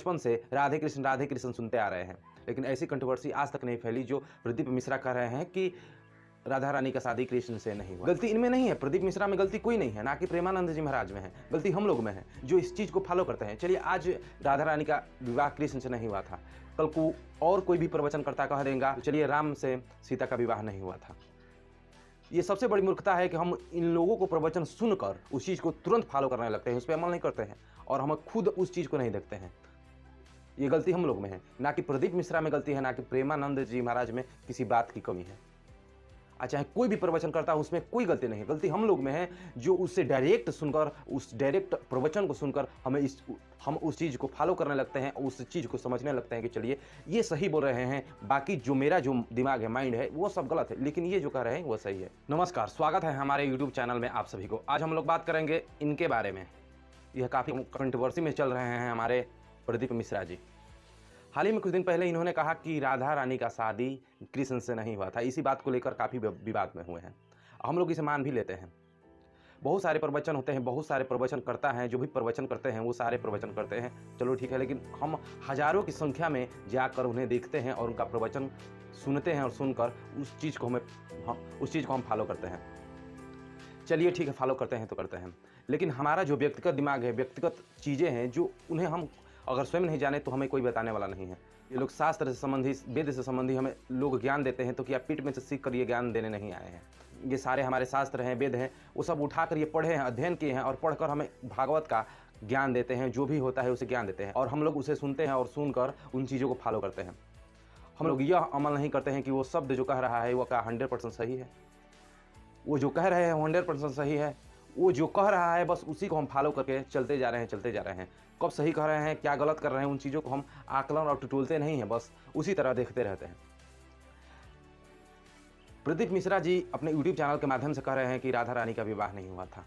बचपन से राधे कृष्ण सुनते आ रहे हैं, लेकिन ऐसी कंट्रोवर्सी आज तक नहीं फैली जो प्रदीप मिश्रा कह रहे हैं कि राधा रानी का शादी कृष्ण से नहीं हुआ। गलती इनमें नहीं है, प्रदीप मिश्रा में गलती कोई नहीं है, ना कि प्रेमानंद जी महाराज में है, गलती हम लोग में है जो इस चीज़ को फॉलो करते हैं। चलिए, आज राधा रानी का विवाह कृष्ण से नहीं हुआ था, कल को और कोई भी प्रवचनकर्ता कह देगा तो चलिए राम से सीता का विवाह नहीं हुआ था। ये सबसे बड़ी मूर्खता है कि हम इन लोगों को प्रवचन सुनकर उस चीज़ को तुरंत फॉलो करने लगते हैं, उस पर अमल नहीं करते हैं और हम खुद उस चीज़ को नहीं देखते हैं। ये गलती हम लोग में है, ना कि प्रदीप मिश्रा में गलती है, ना कि प्रेमानंद जी महाराज में किसी बात की कमी है। चाहे कोई भी प्रवचन करता है उसमें कोई गलती नहीं है, गलती हम लोग में है जो उससे डायरेक्ट सुनकर, उस डायरेक्ट प्रवचन को सुनकर हम उस चीज़ को फॉलो करने लगते हैं, उस चीज़ को समझने लगते हैं कि चलिए ये सही बोल रहे हैं, बाकी जो मेरा जो दिमाग है, माइंड है, वो सब गलत है, लेकिन ये जो कह रहे हैं वो सही है। नमस्कार, स्वागत है हमारे यूट्यूब चैनल में आप सभी को। आज हम लोग बात करेंगे इनके बारे में। यह काफ़ी कंट्रोवर्सी में चल रहे हैं हमारे प्रदीप मिश्रा जी। हाल ही में कुछ दिन पहले इन्होंने कहा कि राधा रानी का शादी कृष्ण से नहीं हुआ था। इसी बात को लेकर काफ़ी विवाद में हुए हैं। हम लोग इसे मान भी लेते हैं। बहुत सारे प्रवचन होते हैं, बहुत सारे प्रवचन करता हैं, जो भी प्रवचन करते हैं वो सारे प्रवचन करते हैं, चलो ठीक है, लेकिन हम हज़ारों की संख्या में जाकर उन्हें देखते हैं और उनका प्रवचन सुनते हैं और सुनकर उस चीज़ को हम फॉलो करते हैं। चलिए ठीक है, फॉलो करते हैं तो करते हैं, लेकिन हमारा जो व्यक्तिगत दिमाग है, व्यक्तिगत चीज़ें हैं जो उन्हें हम अगर स्वयं नहीं जाने तो हमें कोई बताने वाला नहीं है। ये लोग शास्त्र से संबंधी, वेद से संबंधी हमें लोग ज्ञान देते हैं तो क्या पीठ में से सीख कर ये ज्ञान देने नहीं आए हैं। ये सारे हमारे शास्त्र हैं, वेद हैं, वो सब उठाकर ये पढ़े हैं, अध्ययन किए हैं और पढ़कर हमें भागवत का ज्ञान देते हैं, जो भी होता है उसे ज्ञान देते हैं और हम लोग उसे सुनते हैं और सुनकर उन चीज़ों को फॉलो करते हैं। हम लोग यह अमल नहीं करते हैं कि वो शब्द जो कह रहा है वो क्या 100% सही है, वो जो कह रहे हैं 100% सही है, वो जो कह रहा है बस उसी को हम फॉलो करके चलते जा रहे हैं। कब सही कह रहे हैं, क्या गलत कर रहे हैं, उन चीज़ों को हम आकलन और टटोलते नहीं हैं, बस उसी तरह देखते रहते हैं। प्रदीप मिश्रा जी अपने यूट्यूब चैनल के माध्यम से कह रहे हैं कि राधा रानी का विवाह नहीं हुआ था।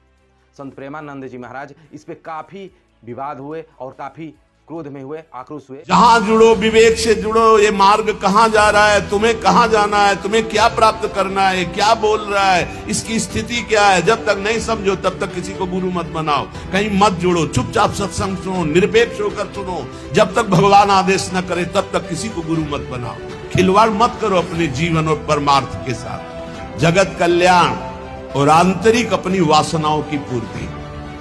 संत प्रेमानंद जी महाराज इस पे काफ़ी विवाद हुए और काफ़ी क्रोध में हुए, आक्रोश हुए। जहां जुड़ो, विवेक से जुड़ो, ये मार्ग कहां जा रहा है, तुम्हें कहां जाना है, तुम्हें क्या प्राप्त करना है, क्या बोल रहा है, इसकी स्थिति क्या है, जब तक नहीं समझो तब तक किसी को गुरु मत बनाओ, कहीं मत जुड़ो, चुपचाप सत्संग सुनो, निरपेक्ष होकर सुनो, जब तक भगवान आदेश न करे तब तक किसी को गुरु मत बनाओ। खिलवाड़ मत करो अपने जीवन और परमार्थ के साथ। जगत कल्याण और आंतरिक अपनी वासनाओं की पूर्ति,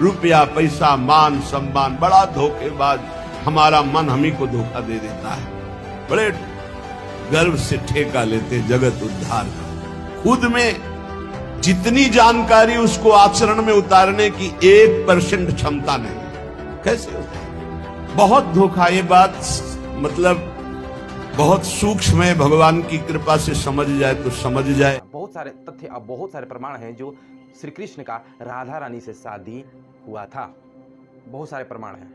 रुपया, पैसा, मान, सम्मान, बड़ा धोखेबाज हमारा मन हम ही को धोखा दे देता है। बड़े गर्व से ठेका लेते जगत उद्धार का। खुद में जितनी जानकारी उसको आचरण में उतारने की 1% क्षमता नहीं। कैसे होता है? बहुत धोखा। ये बात मतलब बहुत सूक्ष्म है, भगवान की कृपा से समझ जाए तो समझ जाए। बहुत सारे तथ्य और बहुत सारे प्रमाण हैं जो श्री कृष्ण का राधा रानी से शादी हुआ था। बहुत सारे प्रमाण हैं।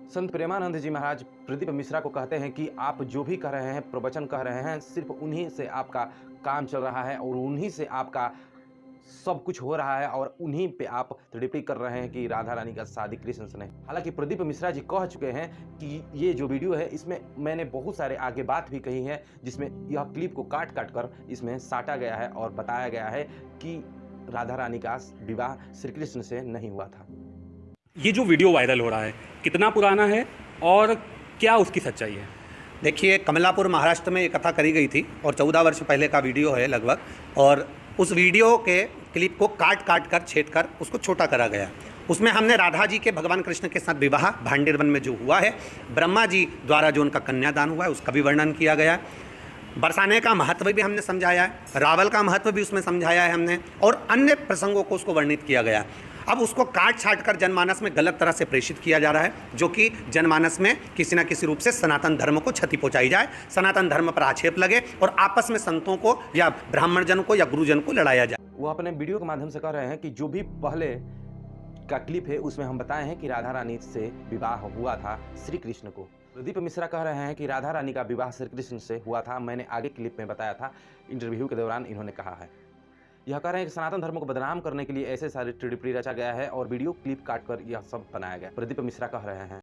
संत प्रेमानंद जी महाराज प्रदीप मिश्रा को कहते हैं कि आप जो भी कह रहे हैं, प्रवचन कह रहे हैं, सिर्फ उन्हीं से आपका काम चल रहा है और उन्हीं से आपका सब कुछ हो रहा है और उन्हीं पे आप तृप्ति कर रहे हैं कि राधा रानी का शादी कृष्ण से नहीं। हालांकि प्रदीप मिश्रा जी कह चुके हैं कि ये जो वीडियो है इसमें मैंने बहुत सारे आगे बात भी कही है, जिसमें यह क्लिप को काट काट कर इसमें साटा गया है और बताया गया है कि राधा रानी का विवाह श्री कृष्ण से नहीं हुआ था। ये जो वीडियो वायरल हो रहा है कितना पुराना है और क्या उसकी सच्चाई है? देखिए, कमलापुर महाराष्ट्र में ये कथा करी गई थी और 14 वर्ष पहले का वीडियो है लगभग, और उस वीडियो के क्लिप को काट काट कर, छेद कर उसको छोटा करा गया। उसमें हमने राधा जी के भगवान कृष्ण के साथ विवाह भांडेर वन में जो हुआ है, ब्रह्मा जी द्वारा जो उनका कन्यादान हुआ है उसका भी वर्णन किया गया है। बरसाने का महत्व भी हमने समझाया है, रावल का महत्व भी उसमें समझाया है हमने, और अन्य प्रसंगों को उसको वर्णित किया गया। अब उसको काट छाट कर जनमानस में गलत तरह से प्रेषित किया जा रहा है, जो कि जनमानस में किसी न किसी रूप से सनातन धर्म को क्षति पहुंचाई जाए, सनातन धर्म पर आक्षेप लगे और आपस में संतों को या ब्राह्मण जन को या गुरुजन को लड़ाया जाए। वो अपने वीडियो के माध्यम से कह रहे हैं कि जो भी पहले का क्लिप है उसमें हम बताए हैं कि राधा रानी से विवाह हुआ था श्री कृष्ण को। प्रदीप मिश्रा कह रहे हैं कि राधा रानी का विवाह श्री कृष्ण से हुआ था। मैंने आगे क्लिप में बताया था, इंटरव्यू के दौरान इन्होंने कहा है। यह कह रहे हैं कि सनातन धर्म को बदनाम करने के लिए ऐसे सारे टिप्पणी रचा गया है और वीडियो क्लिप काटकर यह सब बनाया गया। प्रदीप मिश्रा कह रहे हैं